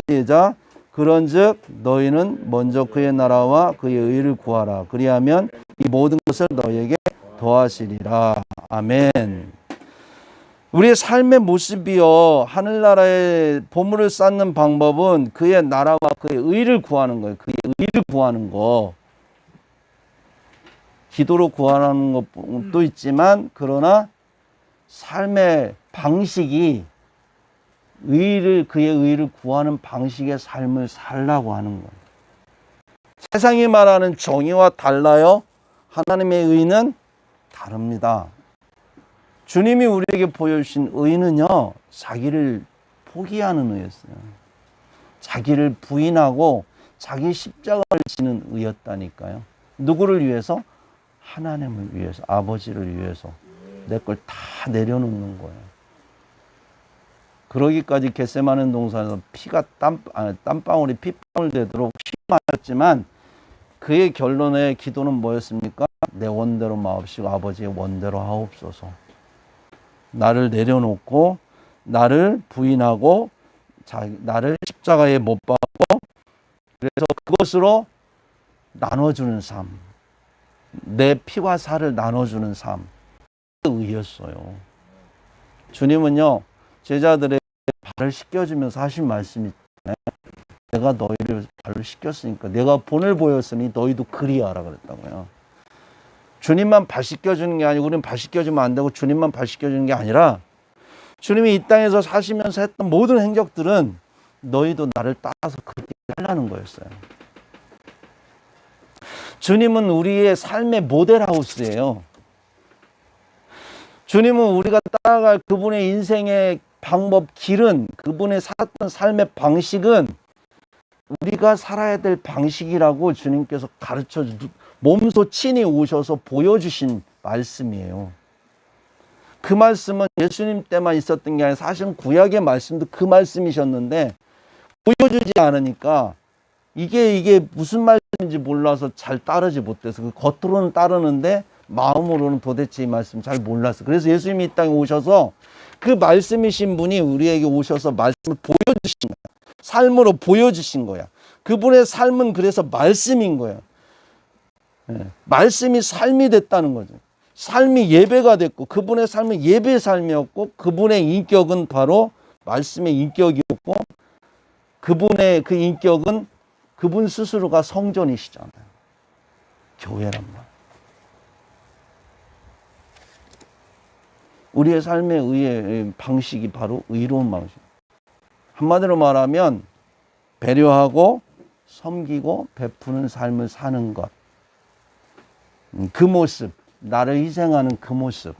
시작. 그런즉 너희는 먼저 그의 나라와 그의 의를 구하라. 그리하면 이 모든 것을 너희에게 더하시리라. 아멘. 우리의 삶의 모습이요, 하늘나라의 보물을 쌓는 방법은 그의 나라와 그의 의를 구하는 거예요. 그의 의를 구하는 거. 기도로 구하는 것도 있지만, 그러나 삶의 방식이 그의 의를 구하는 방식의 삶을 살라고 하는 거예요. 세상이 말하는 정의와 달라요. 하나님의 의는 다릅니다. 주님이 우리에게 보여주신 의는요, 자기를 포기하는 의였어요. 자기를 부인하고 자기 십자가를 지는 의였다니까요. 누구를 위해서? 하나님을 위해서, 아버지를 위해서 내 걸 다 내려놓는 거예요. 그러기까지 겟세마네 동산에서 피가 땀방울이 핏방울 되도록 심하였지만, 그의 결론의 기도는 뭐였습니까? 내 원대로 마옵시고 아버지의 원대로 하옵소서. 나를 내려놓고 나를 부인하고 나를 십자가에 못 박고, 그래서 그것으로 나눠주는 삶, 내 피와 살을 나눠주는 삶, 의였어요. 주님은요, 제자들의 발을 씻겨주면서 하신 말씀이 있잖아요. 내가 너희를 발을 씻겼으니까, 내가 본을 보였으니 너희도 그리하라 그랬다고요. 주님만 발 씻겨주는 게 아니고, 우리는 발 씻겨주면 안 되고 주님만 발 씻겨주는 게 아니라, 주님이 이 땅에서 사시면서 했던 모든 행적들은 너희도 나를 따라서 그렇게 하려는 거였어요. 주님은 우리의 삶의 모델하우스예요. 주님은 우리가 따라갈 그분의 인생의 방법, 길은, 그분의 살았던 삶의 방식은 우리가 살아야 될 방식이라고 주님께서 가르쳐 몸소 친히 오셔서 보여주신 말씀이에요. 그 말씀은 예수님 때만 있었던 게 아니라 사실은 구약의 말씀도 그 말씀이셨는데, 보여주지 않으니까 이게 무슨 말씀인지 몰라서 잘 따르지 못해서, 그 겉으로는 따르는데 마음으로는 도대체 이 말씀 잘 몰랐어. 그래서 예수님이 이 땅에 오셔서 그 말씀이신 분이 우리에게 오셔서 말씀을 보여주신 거야. 삶으로 보여주신 거야. 그분의 삶은 그래서 말씀인 거야. 말씀이 삶이 됐다는 거죠. 삶이 예배가 됐고, 그분의 삶은 예배의 삶이었고, 그분의 인격은 바로 말씀의 인격이었고, 그분의 그 인격은 그분 스스로가 성전이시잖아요. 교회란 말. 우리의 삶의 의의 방식이 바로 의로운 방식. 한마디로 말하면 배려하고 섬기고 베푸는 삶을 사는 것. 그 모습, 나를 희생하는 그 모습,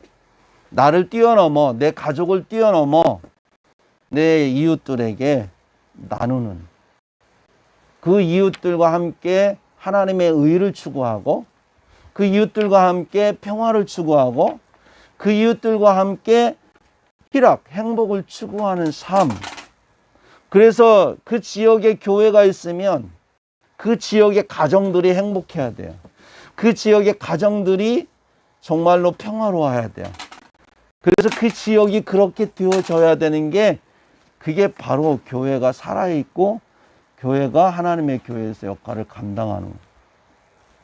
나를 뛰어넘어, 내 가족을 뛰어넘어 내 이웃들에게 나누는, 그 이웃들과 함께 하나님의 의를 추구하고, 그 이웃들과 함께 평화를 추구하고, 그 이웃들과 함께 희락, 행복을 추구하는 삶. 그래서 그 지역에 교회가 있으면 그 지역의 가정들이 행복해야 돼요. 그 지역의 가정들이 정말로 평화로워야 돼요. 그래서 그 지역이 그렇게 되어져야 되는 게, 그게 바로 교회가 살아있고 교회가 하나님의 교회에서 역할을 감당하는 거예요.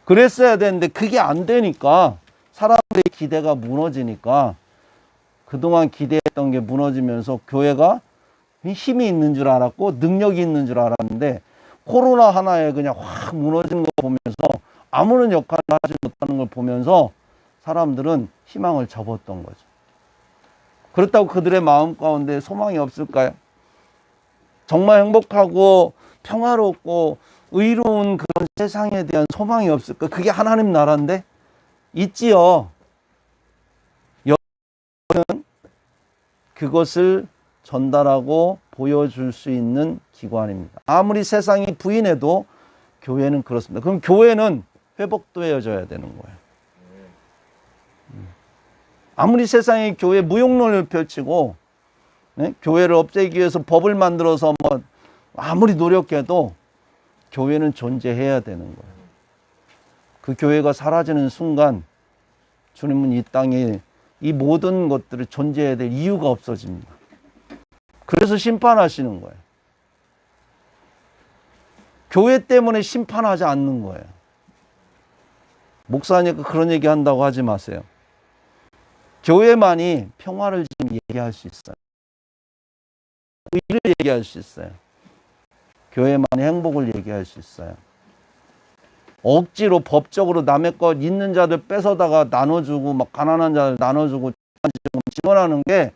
그랬어야 되는데 그게 안 되니까, 사람들의 기대가 무너지니까, 그동안 기대했던 게 무너지면서 교회가 힘이 있는 줄 알았고 능력이 있는 줄 알았는데, 코로나 하나에 그냥 확 무너진 거 보면서, 아무런 역할을 하지 못하는 걸 보면서 사람들은 희망을 접었던 거죠. 그렇다고 그들의 마음 가운데 소망이 없을까요? 정말 행복하고 평화롭고 의로운 그런 세상에 대한 소망이 없을까? 그게 하나님 나라인데? 있지요. 여러분은 그것을 전달하고 보여줄 수 있는 기관입니다. 아무리 세상이 부인해도 교회는 그렇습니다. 그럼 교회는 회복되어져야 되는 거예요. 아무리 세상이 교회 무용론을 펼치고, 네? 교회를 없애기 위해서 법을 만들어서 아무리 노력해도 교회는 존재해야 되는 거예요. 그 교회가 사라지는 순간 주님은 이 땅에 이 모든 것들을 존재해야 될 이유가 없어집니다. 그래서 심판하시는 거예요. 교회 때문에 심판하지 않는 거예요. 목사니까 그런 얘기 한다고 하지 마세요. 교회만이 평화를 지금 얘기할 수 있어요. 의를 얘기할 수 있어요. 교회만이 행복을 얘기할 수 있어요. 억지로 법적으로 남의 것 있는 자들 뺏어다가 나눠주고 막 가난한 자들 나눠주고 지원하는 게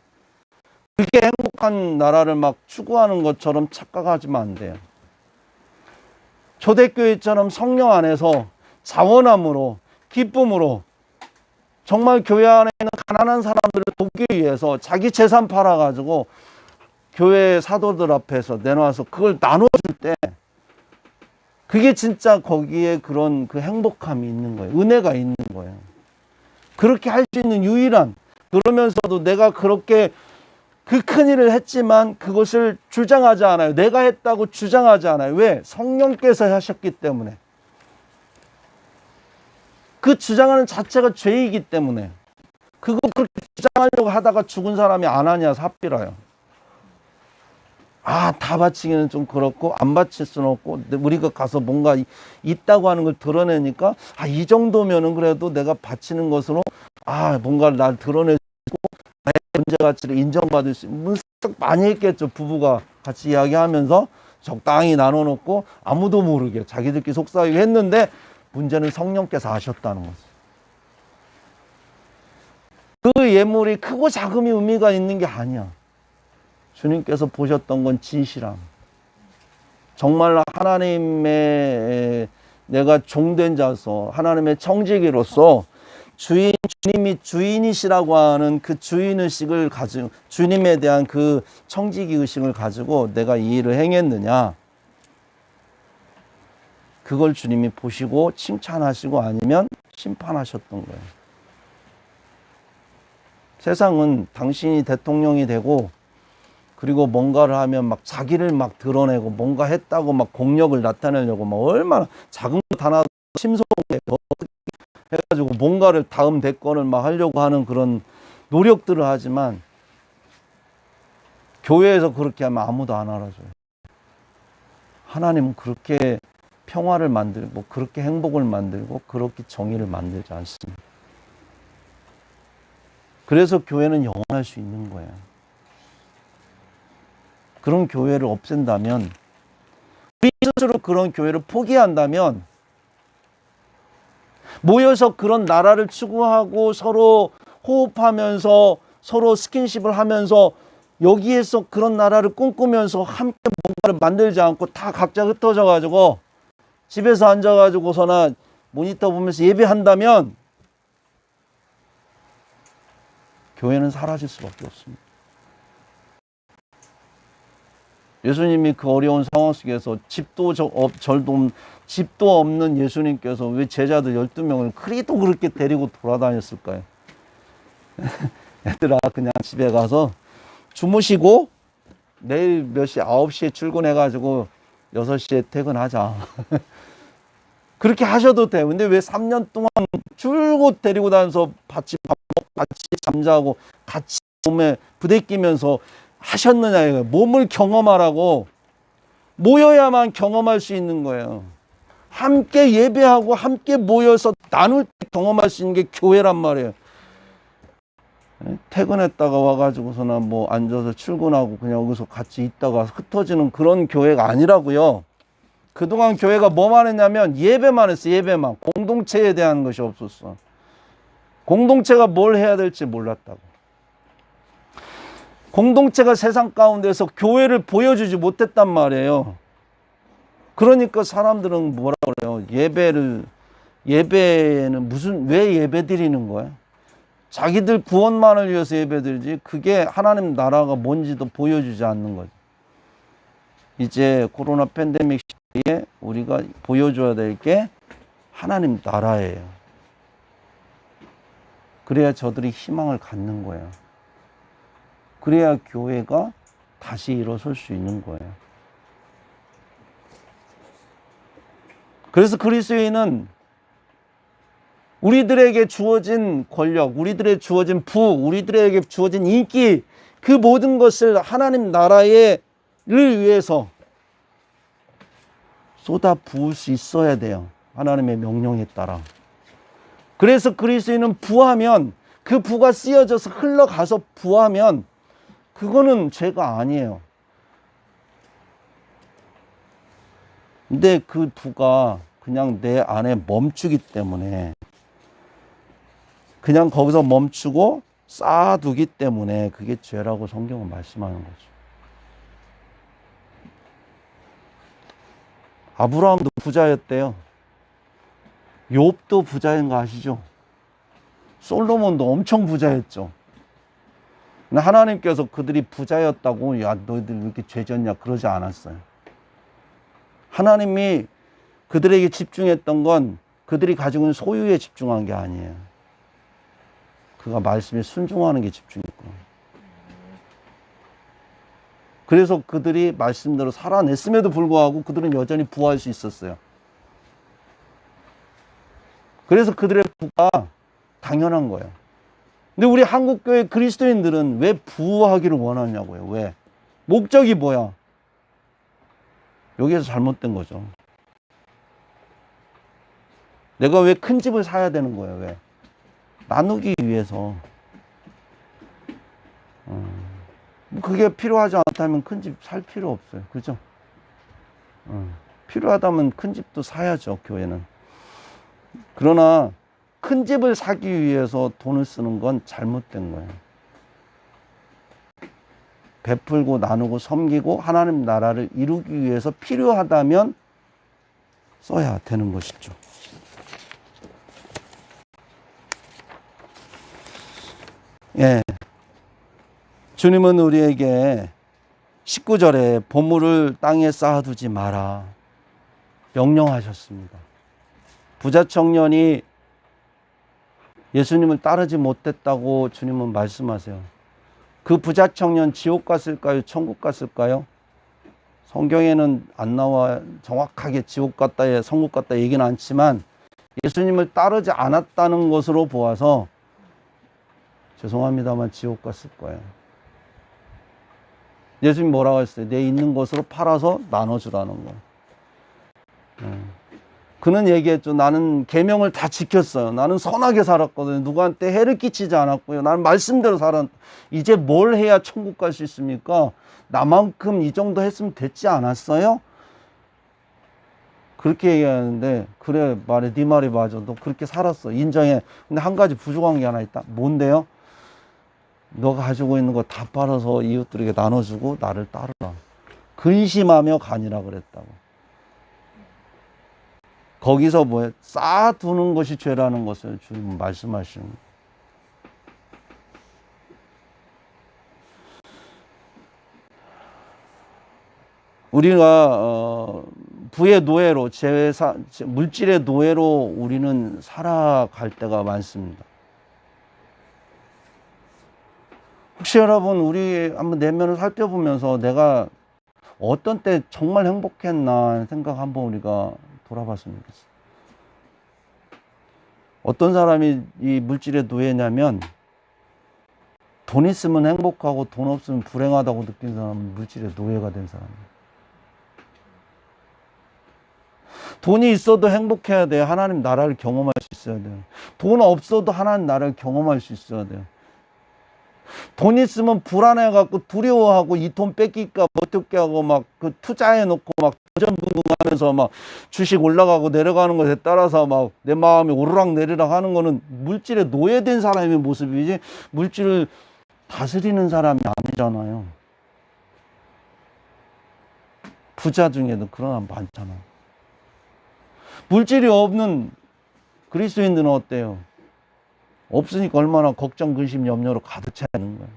그게 행복한 나라를 막 추구하는 것처럼 착각하시면 안 돼요. 초대교회처럼 성령 안에서 자원함으로 기쁨으로 정말 교회 안에 있는 가난한 사람들을 돕기 위해서 자기 재산 팔아가지고 교회 사도들 앞에서 내놔서 그걸 나눠줄 때 그게 진짜 거기에 그런 그 행복함이 있는 거예요. 은혜가 있는 거예요. 그렇게 할 수 있는 유일한, 그러면서도 내가 그렇게 그 큰일을 했지만 그것을 주장하지 않아요. 내가 했다고 주장하지 않아요. 왜? 성령께서 하셨기 때문에. 그 주장하는 자체가 죄이기 때문에. 그거 그렇게 주장하려고 하다가 죽은 사람이 안 하냐 삽비라요. 다 바치기는 좀 그렇고 안 바칠 수는 없고 우리가 가서 뭔가 있다고 하는 걸 드러내니까 이 정도면은 그래도 내가 바치는 것으로 뭔가를 날 드러내고 나의 존재 가치를 인정받을 수 있는 많이 했겠죠. 부부가 같이 이야기하면서 적당히 나눠놓고 아무도 모르게 자기들끼리 속삭이고 했는데 문제는 성령께서 하셨다는 거죠. 그 예물이 크고 작음이 의미가 있는 게 아니야. 주님께서 보셨던 건 진실함. 정말 하나님의 내가 종된 자서 하나님의 청지기로서 주님이 주인이시라고 하는 그 주인의식을 가지고 주님에 대한 그 청지기 의식을 가지고 내가 이 일을 행했느냐. 그걸 주님이 보시고 칭찬하시고 아니면 심판하셨던 거예요. 세상은 당신이 대통령이 되고 그리고 뭔가를 하면 막 자기를 막 드러내고 뭔가 했다고 막 공력을 나타내려고 막 얼마나 작은 것 하나 심소하게 해가지고 뭔가를 다음 대권을 막 하려고 하는 그런 노력들을 하지만 교회에서 그렇게 하면 아무도 안 알아줘요. 하나님은 그렇게 평화를 만들고 그렇게 행복을 만들고 그렇게 정의를 만들지 않습니다. 그래서 교회는 영원할 수 있는 거예요. 그런 교회를 없앤다면, 우리 스스로 그런 교회를 포기한다면, 모여서 그런 나라를 추구하고 서로 호흡하면서 서로 스킨십을 하면서 여기에서 그런 나라를 꿈꾸면서 함께 뭔가를 만들지 않고 다 각자 흩어져 가지고 집에서 앉아 가지고서나 모니터 보면서 예배한다면 교회는 사라질 수밖에 없습니다. 예수님이 그 어려운 상황 속에서 집도 없는 예수님께서 왜 제자들 12명을 그리도 그렇게 데리고 돌아다녔을까요? 얘들아 그냥 집에 가서 주무시고 내일 몇 시 9시에 출근해가지고 6시에 퇴근하자. 그렇게 하셔도 돼요. 근데 왜 3년 동안 줄곧 데리고 다니면서 같이 밥 먹고 같이 잠자고 같이 몸에 부대끼면서 하셨느냐. 몸을 경험하라고. 모여야만 경험할 수 있는 거예요. 함께 예배하고 함께 모여서 나눌 때 경험할 수 있는 게 교회란 말이에요. 퇴근했다가 와가지고서나 뭐 앉아서 출근하고 그냥 여기서 같이 있다가 흩어지는 그런 교회가 아니라고요. 그동안 교회가 뭐만 했냐면 예배만 했어. 예배만. 공동체에 대한 것이 없었어. 공동체가 뭘 해야 될지 몰랐다고. 공동체가 세상 가운데서 교회를 보여주지 못했단 말이에요. 그러니까 사람들은 뭐라 그래요? 예배는 왜 예배 드리는 거야? 자기들 구원만을 위해서 예배 드리지 그게 하나님 나라가 뭔지도 보여주지 않는 거죠. 이제 코로나 팬데믹 시대에 우리가 보여줘야 될 게 하나님 나라예요. 그래야 저들이 희망을 갖는 거예요. 그래야 교회가 다시 일어설 수 있는 거예요. 그래서 그리스도인은 우리들에게 주어진 권력, 우리들에게 주어진 우리들에게 주어진 인기, 그 모든 것을 하나님 나라를 위해서 쏟아 부을 수 있어야 돼요. 하나님의 명령에 따라. 그래서 그리스도인은 부하면, 그 부가 쓰여져서 흘러가서 부하면 그거는 죄가 아니에요. 근데 그 부가 그냥 내 안에 멈추기 때문에, 그냥 거기서 멈추고 쌓아두기 때문에 그게 죄라고 성경은 말씀하는 거죠. 아브라함도 부자였대요. 욥도 부자인 거 아시죠? 솔로몬도 엄청 부자였죠. 근데 하나님께서 그들이 부자였다고 야 너희들 왜 이렇게 죄졌냐 그러지 않았어요. 하나님이 그들에게 집중했던 건 그들이 가지고 있는 소유에 집중한 게 아니에요. 그가 말씀에 순종하는 게 집중했구나. 그래서 그들이 말씀대로 살아냈음에도 불구하고 그들은 여전히 부할 수 있었어요. 그래서 그들의 부가 당연한 거예요. 근데 우리 한국교회 그리스도인들은 왜 부하기를 원하냐고요. 왜? 목적이 뭐야? 여기에서 잘못된 거죠. 내가 왜 큰 집을 사야 되는 거예요? 왜? 나누기 위해서. 그게 필요하지 않다면 큰 집 살 필요 없어요. 그죠? 필요하다면 큰 집도 사야죠, 교회는. 그러나 큰 집을 사기 위해서 돈을 쓰는 건 잘못된 거예요. 베풀고 나누고 섬기고 하나님 나라를 이루기 위해서 필요하다면 써야 되는 것이죠. 예. 주님은 우리에게 19절에 보물을 땅에 쌓아두지 마라 명령하셨습니다. 부자 청년이 예수님을 따르지 못했다고 주님은 말씀하세요. 그 부자 청년 지옥 갔을까요? 천국 갔을까요? 성경에는 안 나와 정확하게 지옥 갔다, 천국 갔다 얘기는 않지만 예수님을 따르지 않았다는 것으로 보아서 죄송합니다만 지옥 갔을 거예요. 예수님 뭐라고 했어요? 내 있는 것으로 팔아서 나눠주라는 거. 그는 얘기했죠. 나는 계명을 다 지켰어요. 나는 선하게 살았거든요. 누구한테 해를 끼치지 않았고요. 나는 말씀대로 살았. 이제 뭘 해야 천국 갈 수 있습니까? 나만큼 이 정도 했으면 됐지 않았어요? 그렇게 얘기하는데 그래 말해 네 말이 맞아. 너 그렇게 살았어. 인정해. 근데 한 가지 부족한 게 하나 있다. 뭔데요? 너가 가지고 있는 거 다 팔아서 이웃들에게 나눠주고 나를 따르라. 근심하며 가니라 그랬다고. 거기서 뭐예요? 쌓아두는 것이 죄라는 것을 주님 말씀하시는 거예요. 우리가 부의 노예로 물질의 노예로 우리는 살아갈 때가 많습니다. 혹시 여러분 우리 한번 내면을 살펴보면서 내가 어떤 때 정말 행복했나 생각 한번 우리가 돌아봤으면 좋겠어요. 어떤 사람이 이 물질의 노예냐면 돈 있으면 행복하고 돈 없으면 불행하다고 느낀 사람은 물질의 노예가 된 사람이에요. 돈이 있어도 행복해야 돼요. 하나님 나라를 경험할 수 있어야 돼요. 돈 없어도 하나님 나라를 경험할 수 있어야 돼요. 돈 있으면 불안해갖고 두려워하고 이 돈 뺏길까 어떻게 하고 막 그 투자해놓고 막 도전긍긍하면서 막 주식 올라가고 내려가는 것에 따라서 막 내 마음이 오르락 내리락 하는 거는 물질에 노예된 사람의 모습이지 물질을 다스리는 사람이 아니잖아요. 부자 중에도 그런 사람 많잖아. 물질이 없는 그리스도인들은 어때요? 없으니까 얼마나 걱정, 근심, 염려로 가득 차 있는 거예요.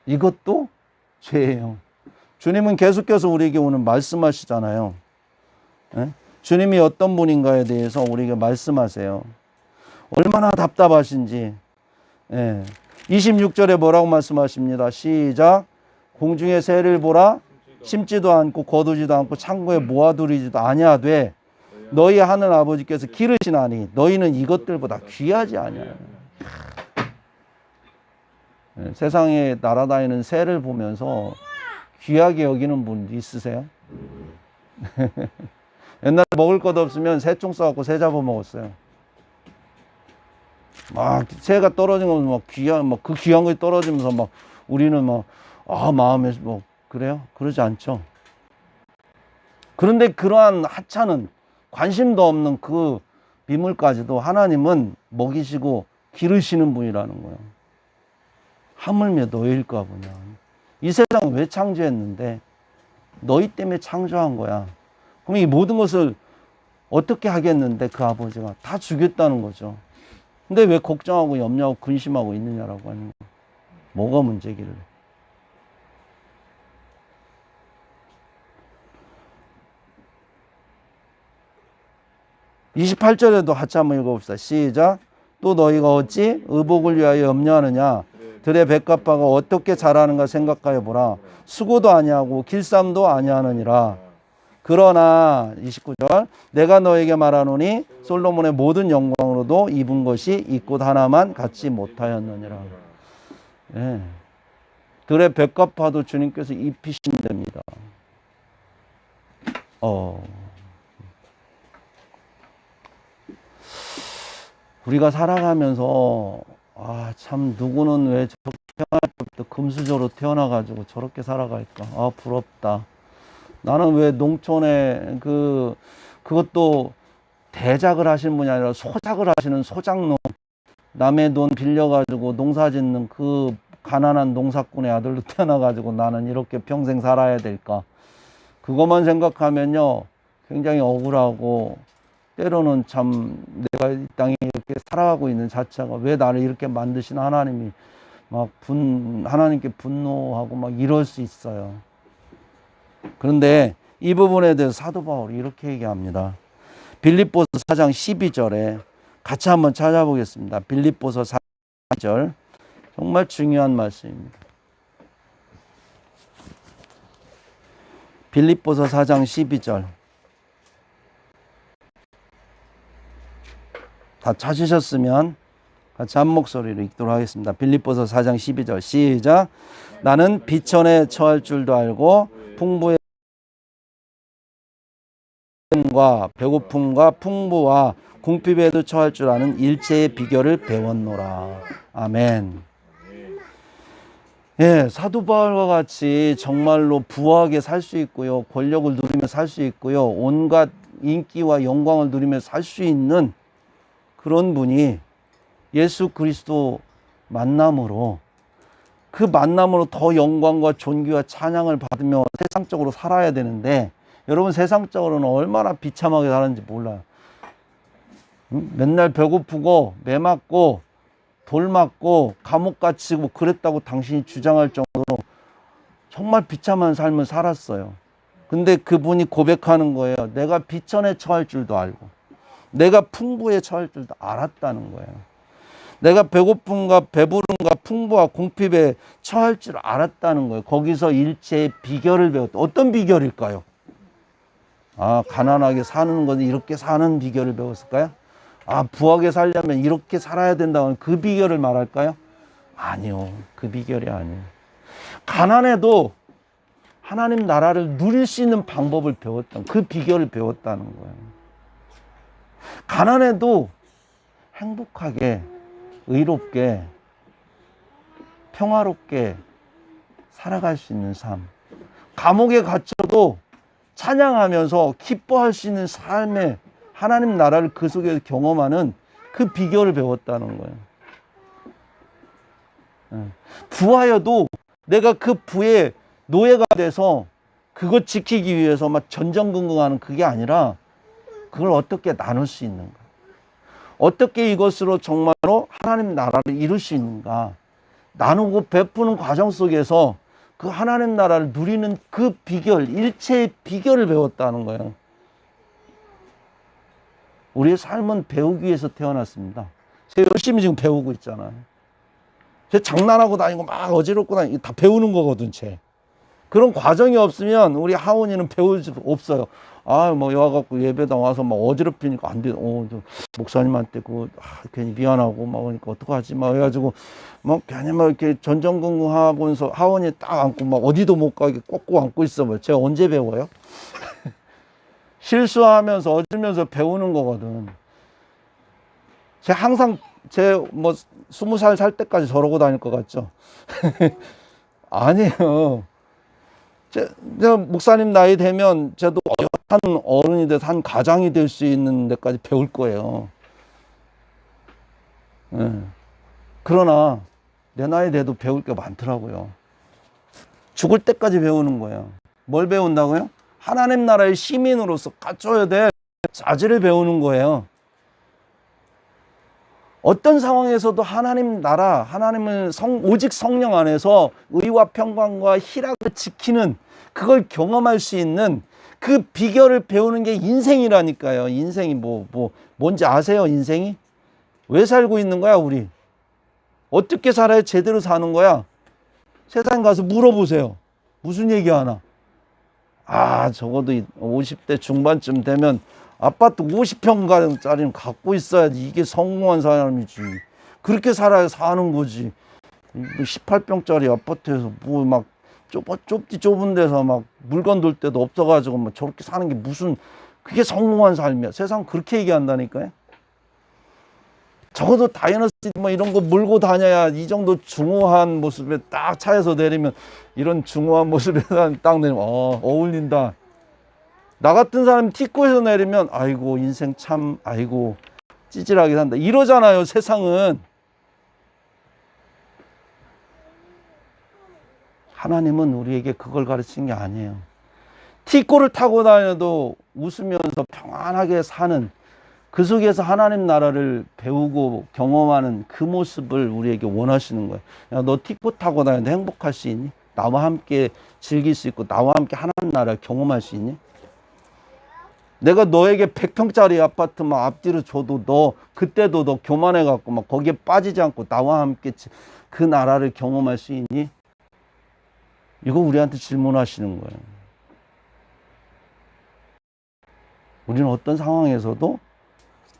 이것도 죄예요. 주님은 계속해서 우리에게 오늘 말씀하시잖아요. 예? 주님이 어떤 분인가에 대해서 우리에게 말씀하세요. 얼마나 답답하신지. 예. 26절에 뭐라고 말씀하십니다. 시작. 공중의 새를 보라. 심지도 않고 거두지도 않고 창고에 모아두리지도 아니하되 너희 하늘 아버지께서 기르시나니 너희는 이것들보다 귀하지 아니하냐. 세상에 날아다니는 새를 보면서 귀하게 여기는 분 있으세요? 옛날에 먹을 것 없으면 새총 쏴갖고 새 잡아 먹었어요. 막 새가 떨어진 거 막 귀한 막 그 귀한 거 떨어지면서 막 우리는 막 마음에 뭐 그래요? 그러지 않죠. 그런데 그러한 하찮은 관심도 없는 그 비물까지도 하나님은 먹이시고 기르시는 분이라는 거예요. 하물며 너희일까 보냐. 이 세상을 왜 창조했는데 너희 때문에 창조한 거야. 그럼 이 모든 것을 어떻게 하겠는데 그 아버지가 다 주겠다는 거죠. 근데 왜 걱정하고 염려하고 근심하고 있느냐라고 하는 거예요. 뭐가 문제기를. (28절에도) 같이 한번 읽어봅시다. 시작. 또 너희가 어찌 의복을 위하여 염려하느냐. 들의 뱃값바가 어떻게 자라는가 생각하여 보라. 수고도 아니하고 길쌈도 아니하느니라. 그러나 29절 내가 너에게 말하노니 솔로몬의 모든 영광으로도 입은 것이 이 꽃 하나만 갖지 못하였느니라. 예. 들의 뱃값바도 주님께서 입히신답니다. 우리가 살아가면서 참 누구는 왜 저렇게 태어날 때부터 금수저로 태어나가지고 저렇게 살아갈까. 부럽다. 나는 왜 농촌에 그것도 대작을 하시는 분이 아니라 소작을 하시는 소작농, 남의 돈 빌려가지고 농사 짓는 그 가난한 농사꾼의 아들로 태어나가지고 나는 이렇게 평생 살아야 될까. 그것만 생각하면요 굉장히 억울하고, 때로는 참 내가 이 땅에 이렇게 살아가고 있는 자체가 왜 나를 이렇게 만드신 하나님이 하나님께 분노하고 막 이럴 수 있어요. 그런데 이 부분에 대해서 사도 바울이 이렇게 얘기합니다. 빌립보서 4장 12절에 같이 한번 찾아보겠습니다. 빌립보서 4절 정말 중요한 말씀입니다. 빌립보서 4장 12절 다 찾으셨으면 같이 한 목소리로 읽도록 하겠습니다. 빌립보서 4장 12절 시작. 나는 비천에 처할 줄도 알고 풍부의 배고픔과 풍부와 궁핍에도 처할 줄 아는 일체의 비결을 배웠노라. 아멘. 예, 사도 바울과 같이 정말로 부하게 살 수 있고요, 권력을 누리며 살 수 있고요, 온갖 인기와 영광을 누리며 살 수 있는 그런 분이 예수 그리스도 만남으로, 그 만남으로 더 영광과 존귀와 찬양을 받으며 세상적으로 살아야 되는데, 여러분 세상적으로는 얼마나 비참하게 사는지 몰라요. 맨날 배고프고 매 맞고 돌 맞고 감옥 갇히고 그랬다고 당신이 주장할 정도로 정말 비참한 삶을 살았어요. 근데 그분이 고백하는 거예요. 내가 비천에 처할 줄도 알고 내가 풍부에 처할 줄도 알았다는 거예요. 내가 배고픔과 배부름과 풍부와 궁핍에 처할 줄 알았다는 거예요. 거기서 일체의 비결을 배웠다. 어떤 비결일까요? 가난하게 사는 건 이렇게 사는 비결을 배웠을까요? 부하게 살려면 이렇게 살아야 된다는 그 비결을 말할까요? 아니요. 그 비결이 아니에요. 가난해도 하나님 나라를 누릴 수 있는 방법을 배웠던, 그 비결을 배웠다는 거예요. 가난해도 행복하게, 의롭게, 평화롭게 살아갈 수 있는 삶. 감옥에 갇혀도 찬양하면서 기뻐할 수 있는 삶의 하나님 나라를 그 속에서 경험하는 그 비결을 배웠다는 거예요. 부하여도 내가 그 부의 노예가 돼서 그것 지키기 위해서 막 전전긍긍하는 그게 아니라, 그걸 어떻게 나눌 수 있는가, 어떻게 이것으로 정말로 하나님 나라를 이룰 수 있는가, 나누고 베푸는 과정 속에서 그 하나님 나라를 누리는 그 비결, 일체의 비결을 배웠다는 거예요. 우리의 삶은 배우기 위해서 태어났습니다. 제가 열심히 지금 배우고 있잖아요. 제 장난하고 다니고 막 어지럽고 다니고 다 배우는 거거든, 쟤. 그런 과정이 없으면 우리 하원이는 배울 수 없어요. 아, 뭐, 와갖고 예배당 와서 막 어지럽히니까 안 돼. 목사님한테 괜히 미안하고, 막, 그러니까 어떡하지? 막 해가지고, 뭐, 괜히 막 이렇게 전전긍긍하면서 하원이 딱 안고, 막 어디도 못 가게 꼭꼭 안고 있어. 뭐, 제가 언제 배워요? 실수하면서, 어지면서 배우는 거거든. 제가 항상, 20살 살 때까지 저러고 다닐 것 같죠? 아니에요. 제가 목사님 나이 되면 저도 한 어른이 돼서 한 가장이 될 수 있는 데까지 배울 거예요. 네. 그러나 내 나이 돼도 배울 게 많더라고요. 죽을 때까지 배우는 거예요. 뭘 배운다고요? 하나님 나라의 시민으로서 갖춰야 될 자질을 배우는 거예요. 어떤 상황에서도 하나님 나라, 하나님은 오직 성령 안에서 의와 평강과 희락을 지키는, 그걸 경험할 수 있는 그 비결을 배우는 게 인생이라니까요. 인생이 뭔지 아세요? 인생이? 왜 살고 있는 거야, 우리? 어떻게 살아야 제대로 사는 거야? 세상 가서 물어보세요. 무슨 얘기 하나? 적어도 50대 중반쯤 되면 아파트 50평짜리는 갖고 있어야지 이게 성공한 사람이지. 그렇게 살아야 사는 거지. 18평짜리 아파트에서 막 좁은 데서 막 물건 둘 데도 없어가지고 막 저렇게 사는 게 무슨, 그게 성공한 삶이야. 세상 그렇게 얘기한다니까요. 적어도 다이너스티 뭐 이런 거 몰고 다녀야 이 정도 중후한 모습에 딱 차에서 내리면, 이런 중후한 모습에 딱 내리면 어울린다. 나 같은 사람이 티코에서 내리면 아이고 인생 참 아이고 찌질하게 산다 이러잖아요. 세상은. 하나님은 우리에게 그걸 가르치는 게 아니에요. 티코를 타고 다녀도 웃으면서 평안하게 사는, 그 속에서 하나님 나라를 배우고 경험하는 그 모습을 우리에게 원하시는 거예요. 야, 너 티코 타고 다니는데 행복할 수 있니? 나와 함께 즐길 수 있고 나와 함께 하나님 나라를 경험할 수 있니? 내가 너에게 100평짜리 아파트만 앞뒤로 줘도 그때도 너 교만해갖고 막 거기에 빠지지 않고 나와 함께 그 나라를 경험할 수 있니? 이거 우리한테 질문하시는 거예요. 우리는 어떤 상황에서도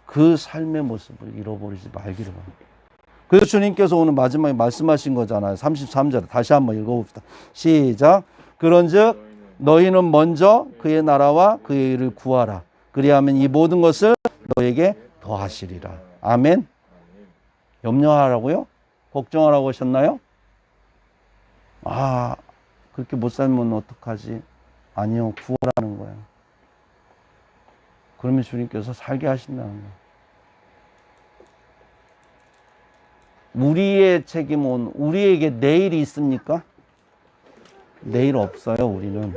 그 삶의 모습을 잃어버리지 말기를 바랍니다. 그래서 주님께서 오늘 마지막에 말씀하신 거잖아요. 33절 다시 한번 읽어봅시다. 시작. 그런즉 너희는 먼저 그의 나라와 그의 일을 구하라. 그리하면 이 모든 것을 너에게 더하시리라. 아멘. 염려하라고요? 걱정하라고 하셨나요? 그렇게 못 살면 어떡하지? 아니요, 구하라는 거예요. 그러면 주님께서 살게 하신다는 거예요. 우리의 책임은, 우리에게 내일이 있습니까? 내일 없어요. 우리는.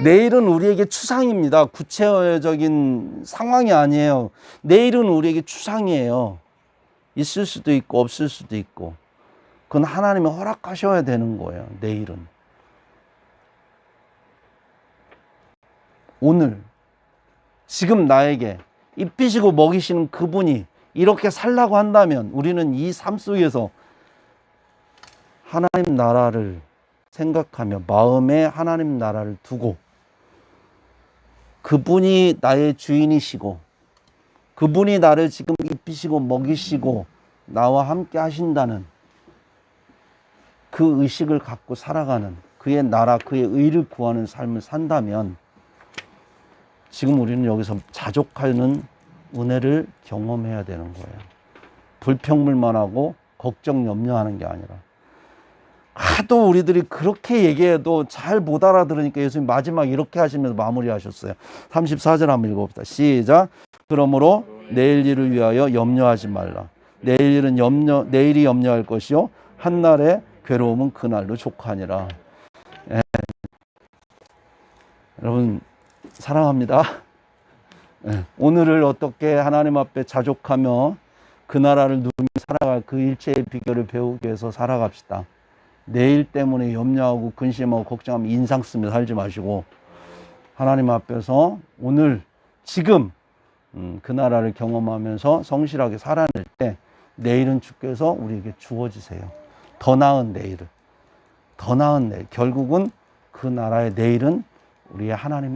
내일은 우리에게 추상입니다. 구체적인 상황이 아니에요. 내일은 우리에게 추상이에요. 있을 수도 있고 없을 수도 있고. 그건 하나님이 허락하셔야 되는 거예요. 내일은. 오늘 지금 나에게 입히시고 먹이시는 그분이 이렇게 살라고 한다면 우리는 이 삶 속에서 하나님 나라를 생각하며 마음에 하나님 나라를 두고, 그분이 나의 주인이시고 그분이 나를 지금 입히시고 먹이시고 나와 함께 하신다는 그 의식을 갖고 살아가는, 그의 나라, 그의 의를 구하는 삶을 산다면 지금 우리는 여기서 자족하는 은혜를 경험해야 되는 거예요. 불평불만 하고 걱정 염려하는 게 아니라. 하도 우리들이 그렇게 얘기해도 잘 못 알아들으니까 예수님 마지막 이렇게 하시면서 마무리하셨어요. 34절 한번 읽어봅시다. 시작. 그러므로 내일 일을 위하여 염려하지 말라. 내일이 염려할 것이요 한날의 괴로움은 그날로 족하니라. 예. 여러분 사랑합니다. 예. 오늘을 어떻게 하나님 앞에 자족하며 그 나라를 누리며 살아갈 그 일체의 비결을 배우기 위해서 살아갑시다. 내일 때문에 염려하고 근심하고 걱정하면 인상 쓰며 살지 마시고 하나님 앞에서 오늘 지금 그 나라를 경험하면서 성실하게 살아낼 때 내일은 주께서 우리에게 주어지세요. 더 나은 내일을. 더 나은 내일, 결국은 그 나라의 내일은 우리의 하나님